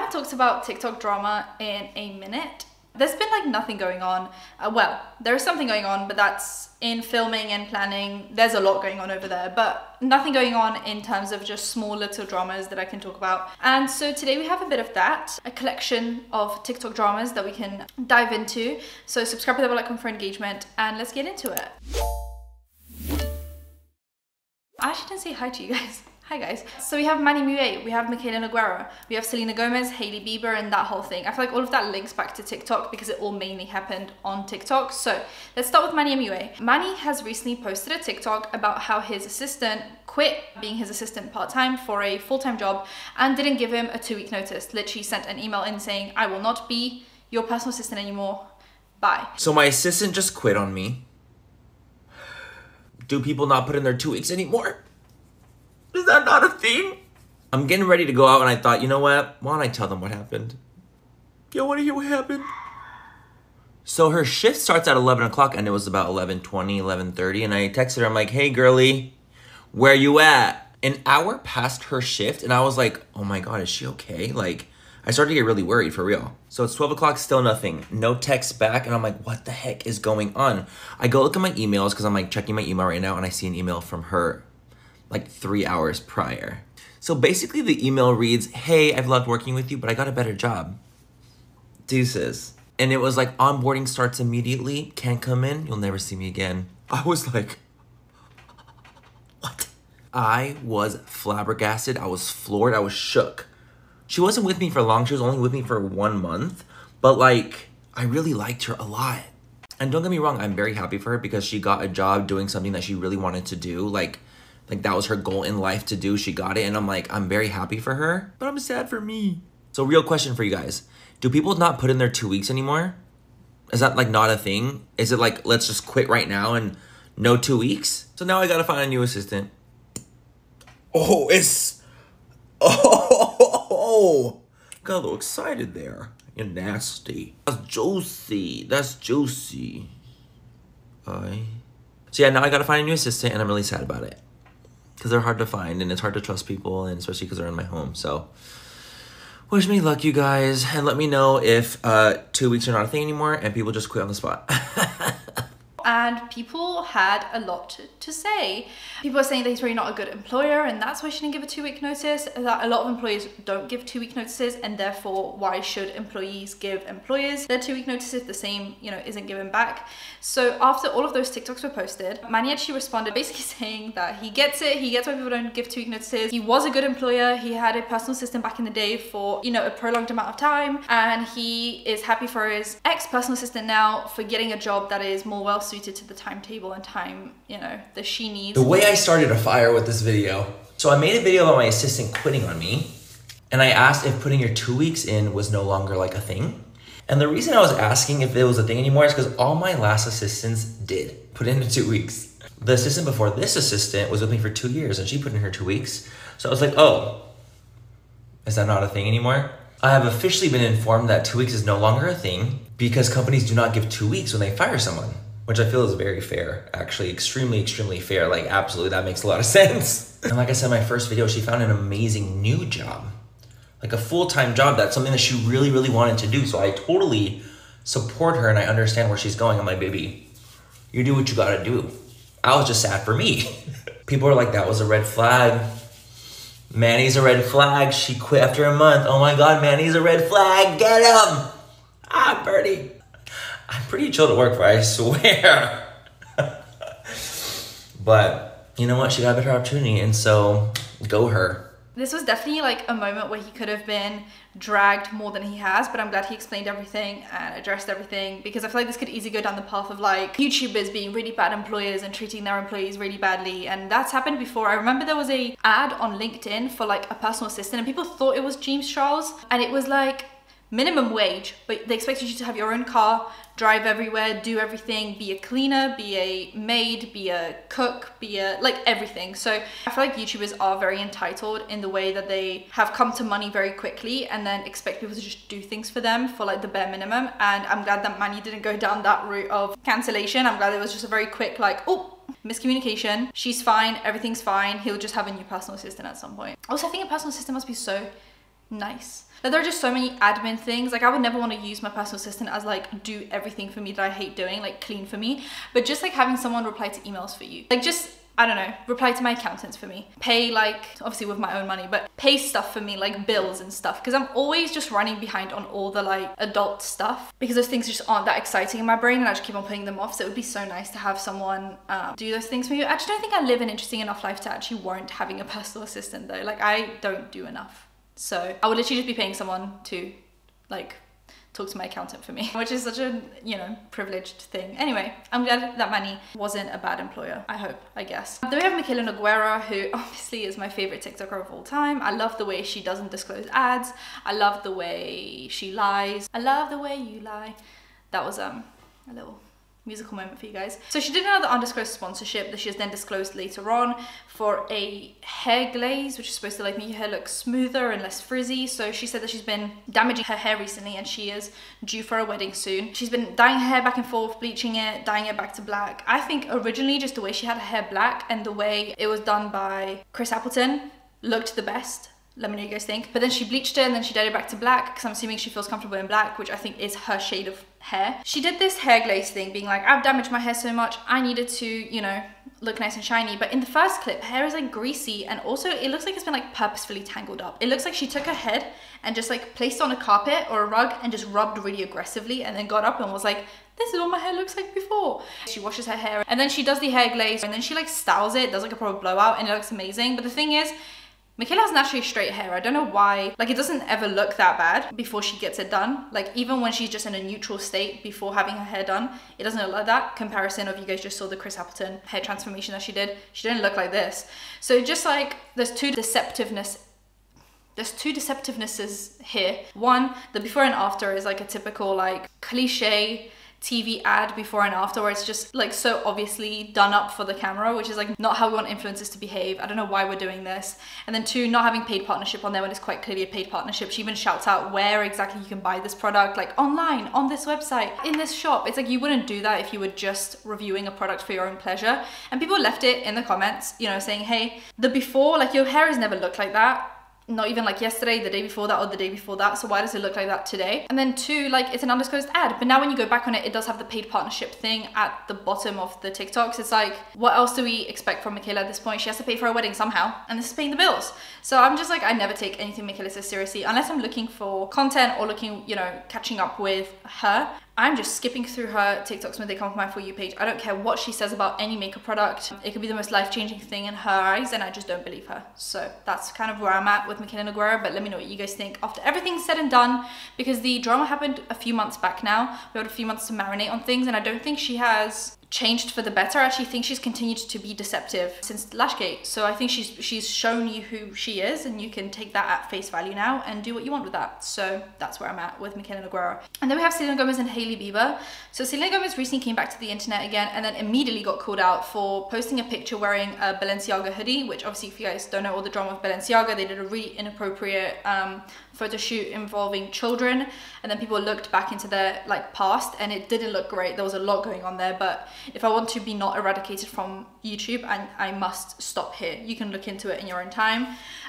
haven't talked about TikTok drama in a minute. There's been like nothing going on. Well, there is something going on, but that's in filming and planning. There's a lot going on over there, but nothing going on in terms of just small little dramas that I can talk about. And so today we have a bit of that, a collection of TikTok dramas that we can dive into. So subscribe to the bell icon for engagement and let's get into it. I actually didn't say hi to you guys. Hi guys. So we have Manny Mua, we have Mikayla Nogueira, we have Selena Gomez, Hailey, Bieber, and that whole thing. I feel like all of that links back to TikTok because it all mainly happened on TikTok. So let's start with Manny Mua. Manny has recently posted a TikTok about how his assistant quit being his assistant part-time for a full-time job and didn't give him a 2-week notice. Literally sent an email in saying, I will not be your personal assistant anymore. Bye. So my assistant just quit on me. Do people not put in their 2 weeks anymore? Is that not a thing? I'm getting ready to go out and I thought, you know what? Why don't I tell them what happened? You want to hear what happened? So her shift starts at 11 o'clock and it was about 11:20, 11:30. And I texted her, I'm like, hey girly, where you at? An hour past her shift and I was like, oh my God, is she okay? Like, I started to get really worried for real. So it's 12 o'clock, still nothing. No text back and I'm like, what the heck is going on? I go look at my emails because I'm like checking my email right now and I see an email from her like 3 hours prior. So basically the email reads, hey, I've loved working with you, but I got a better job. Deuces. And it was like, onboarding starts immediately, can't come in, you'll never see me again. I was like, what? I was flabbergasted, I was floored, I was shook. She wasn't with me for long, she was only with me for 1 month, but like, I really liked her a lot. And don't get me wrong, I'm very happy for her because she got a job doing something that she really wanted to do. Like that was her goal in life to do. She got it and I'm like, I'm very happy for her, but I'm sad for me. So real question for you guys. Do people not put in their 2 weeks anymore? Is that like not a thing? Is it like, let's just quit right now and no 2 weeks? So now I gotta find a new assistant. Oh, got a little excited there. You're nasty. That's juicy, that's juicy. So yeah, now I gotta find a new assistant and I'm really sad about it. Because they're hard to find and it's hard to trust people, and especially because they're in my home. So wish me luck, you guys, and let me know if 2 weeks are not a thing anymore and people just quit on the spot. And people had a lot to say. People are saying that he's really not a good employer and that's why she didn't give a 2-week notice. That a lot of employers don't give 2-week notices and therefore why should employees give employers their 2-week notices if the same, isn't given back. So after all of those TikToks were posted, Manny actually responded basically saying that he gets it. He gets why people don't give 2-week notices. He was a good employer. He had a personal assistant back in the day for, a prolonged amount of time. And he is happy for his ex-personal assistant now for getting a job that is more well-suited to the timetable and time, that she needs. The way I started a fire with this video. So I made a video about my assistant quitting on me. And I asked if putting your 2 weeks in was no longer like a thing. And the reason I was asking if it was a thing anymore is because all my last assistants did put in the 2 weeks. The assistant before this assistant was with me for 2 years and she put in her 2 weeks. So I was like, oh, is that not a thing anymore? I have officially been informed that 2 weeks is no longer a thing because companies do not give 2 weeks when they fire someone, which I feel is very fair, actually extremely, extremely fair. Like absolutely, that makes a lot of sense. And like I said in my first video, she found an amazing new job, like a full-time job. That's something that she really, really wanted to do. So I totally support her and I understand where she's going. I'm like, baby, you do what you gotta do. I was just sad for me. People are like, that was a red flag. Manny's a red flag. She quit after a month. Oh my God, Manny's a red flag. Get him. Ah, Birdie. I'm pretty chill to work for, I swear. But you know what? She got a better opportunity and so go her. This was definitely like a moment where he could have been dragged more than he has, but I'm glad he explained everything and addressed everything because I feel like this could easily go down the path of like YouTubers being really bad employers and treating their employees really badly, and that's happened before. I remember there was a ad on LinkedIn for like a personal assistant and people thought it was James Charles and it was like minimum wage, but they expected you to have your own car, drive everywhere, do everything, be a cleaner, be a maid, be a cook, be a like everything. So I feel like YouTubers are very entitled in the way that they have come to money very quickly and then expect people to just do things for them for like the bare minimum. And I'm glad that Manny didn't go down that route of cancellation. I'm glad it was just a very quick like, oh, miscommunication, she's fine, everything's fine, he'll just have a new personal assistant at some point. Also, I think a personal assistant must be so nice. Like, there are just so many admin things. Like, I would never want to use my personal assistant as like do everything for me that I hate doing, like clean for me, but just like having someone reply to emails for you, like just, I don't know, reply to my accountants for me, pay, like obviously with my own money, but pay stuff for me, like bills and stuff, because I'm always just running behind on all the like adult stuff because those things just aren't that exciting in my brain and I just keep on putting them off. So it would be so nice to have someone do those things for you. I actually don't think I live an interesting enough life to actually warrant having a personal assistant though. Like, I don't do enough. So I would literally just be paying someone to like talk to my accountant for me, which is such a, you know, privileged thing. Anyway, I'm glad that Manny wasn't a bad employer, I hope, I guess. Then we have Mikayla Nogueira, who obviously is my favorite TikToker of all time. I love the way she doesn't disclose ads. I love the way she lies. I love the way you lie. That was a little musical moment for you guys. So she did another undisclosed sponsorship that she has then disclosed later on for a hair glaze, which is supposed to like make your hair look smoother and less frizzy. So she said that she's been damaging her hair recently and she is due for a wedding soon. She's been dyeing her hair back and forth, bleaching it, dyeing it back to black. I think originally just the way she had her hair black and the way it was done by Chris Appleton looked the best. Let me know what you guys think. But then she bleached it and then she dyed it back to black because I'm assuming she feels comfortable in black, which I think is her shade of hair. She did this hair glaze thing being like, I've damaged my hair so much, I needed to, you know, look nice and shiny. But in the first clip, her hair is like greasy and also it looks like it's been like purposefully tangled up. It looks like she took her head and just like placed it on a carpet or a rug and just rubbed really aggressively and then got up and was like, this is what my hair looks like before. She washes her hair and then she does the hair glaze and then she like styles it, does like a proper blowout and it looks amazing. But the thing is, Mikayla has naturally straight hair. I don't know why, like it doesn't ever look that bad before she gets it done. Like even when she's just in a neutral state before having her hair done, it doesn't look like that. Comparison of, you guys just saw the Chris Appleton hair transformation that she did. She didn't look like this. So just like there's two deceptivenesses here. One, the before and after is like a typical like cliche TV ad before and after where it's just like so obviously done up for the camera, which is like not how we want influencers to behave. I don't know why we're doing this. And then two, not having paid partnership on there when it's quite clearly a paid partnership. She even shouts out where exactly you can buy this product, like online, on this website, in this shop. It's like you wouldn't do that if you were just reviewing a product for your own pleasure. And people left it in the comments, you know, saying, hey, the before, like your hair has never looked like that. Not even like yesterday, the day before that, or the day before that. So why does it look like that today? And then two, like it's an undisclosed ad. But now when you go back on it, it does have the paid partnership thing at the bottom of the TikToks. It's like, what else do we expect from Mikayla at this point? She has to pay for her wedding somehow, and this is paying the bills. So I'm just like, I never take anything Mikayla says seriously unless I'm looking for content or looking, you know, catching up with her. I'm just skipping through her TikToks when they come from my For You page. I don't care what she says about any makeup product. It could be the most life-changing thing in her eyes and I just don't believe her. So that's kind of where I'm at with Mikayla Nogueira, but let me know what you guys think after everything's said and done, because the drama happened a few months back now. We had a few months to marinate on things and I don't think she has changed for the better. I actually think she's continued to be deceptive since Lashgate. So I think she's shown you who she is and you can take that at face value now and do what you want with that. So that's where I'm at with Mikayla Nogueira. And then we have Selena Gomez and Hailey Bieber. So Selena Gomez recently came back to the internet again and then immediately got called out for posting a picture wearing a Balenciaga hoodie, which obviously if you guys don't know all the drama of Balenciaga, they did a really inappropriate photo shoot involving children, and then people looked back into their like past and it didn't look great. There was a lot going on there, but if I want to be not eradicated from YouTube, I must stop here. You can look into it in your own time.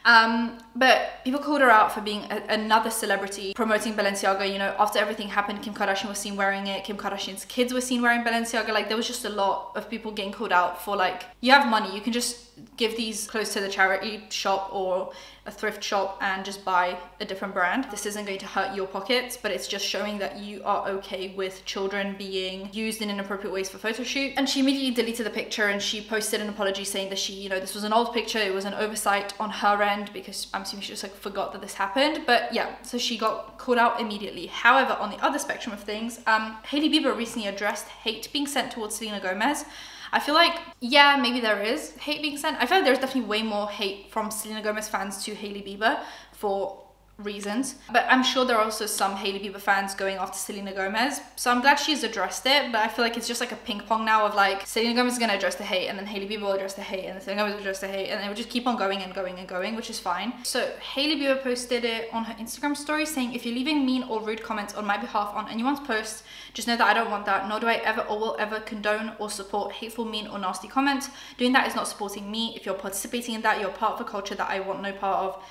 But people called her out for being another celebrity promoting Balenciaga. You know, after everything happened, Kim Kardashian was seen wearing it, Kim Kardashian's kids were seen wearing Balenciaga. Like there was just a lot of people getting called out for like, you have money, you can just give these clothes to the charity shop or a thrift shop and just buy a different brand. This isn't going to hurt your pockets, but it's just showing that you are okay with children being used in inappropriate ways for photo shoot. And she immediately deleted the picture and she posted an apology saying that she, you know, this was an old picture, it was an oversight on her end because I'm assuming she just like forgot that this happened. But yeah, so she got called out immediately. However, on the other spectrum of things, Hailey Bieber recently addressed hate being sent towards Selena Gomez. I feel like, yeah, maybe there is hate being sent. I feel like there's definitely way more hate from Selena Gomez fans to Hailey Bieber for reasons, but I'm sure there are also some Hailey Bieber fans going after Selena Gomez, so I'm glad she's addressed it. But I feel like it's just like a ping pong now of like Selena Gomez is going to address the hate and then Hailey Bieber will address the hate and then Selena Gomez will address the hate and it will just keep on going and going and going, which is fine. So Hailey Bieber posted it on her Instagram story saying, if you're leaving mean or rude comments on my behalf on anyone's post, just know that I don't want that, nor do I ever or will ever condone or support hateful, mean or nasty comments. Doing that is not supporting me. If you're participating in that, you're part of a culture that I want no part of.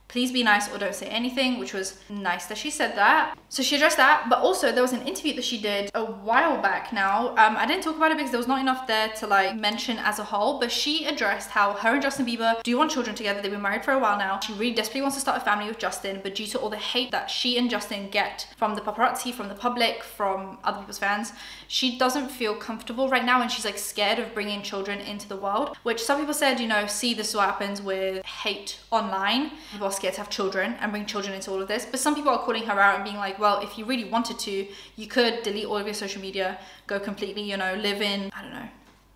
please be nice or don't say anything, which was nice that she said that. So she addressed that, but also there was an interview that she did a while back now. I didn't talk about it because there was not enough there to like mention as a whole, but she addressed how her and Justin Bieber do want children together. They've been married for a while now. She really desperately wants to start a family with Justin, but due to all the hate that she and Justin get from the paparazzi, from the public, from other people's fans, she doesn't feel comfortable right now, and she's like scared of bringing children into the world, which some people said, you know, see, this is what happens with hate online. People are scared to have children and bring children into all of this, but some people are calling her out and being like, well, if you really wanted to, you could delete all of your social media, go completely, you know, live in, I don't know,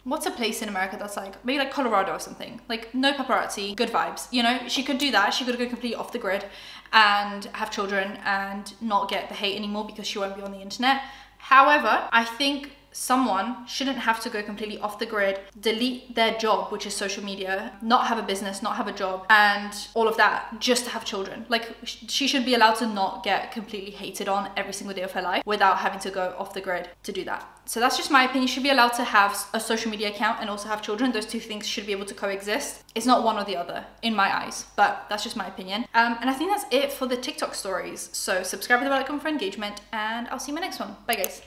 what's a place in America that's like, maybe like Colorado or something, like no paparazzi, good vibes, you know? She could do that. She could go completely off the grid and have children and not get the hate anymore because she won't be on the internet. However, I think someone shouldn't have to go completely off the grid, delete their job, which is social media, not have a business, not have a job, and all of that just to have children. Like, she should be allowed to not get completely hated on every single day of her life without having to go off the grid to do that. So that's just my opinion. She should be allowed to have a social media account and also have children. Those two things should be able to coexist. It's not one or the other in my eyes, but that's just my opinion. And I think that's it for the TikTok stories. So subscribe with the bell icon for engagement, and I'll see you in my next one. Bye guys.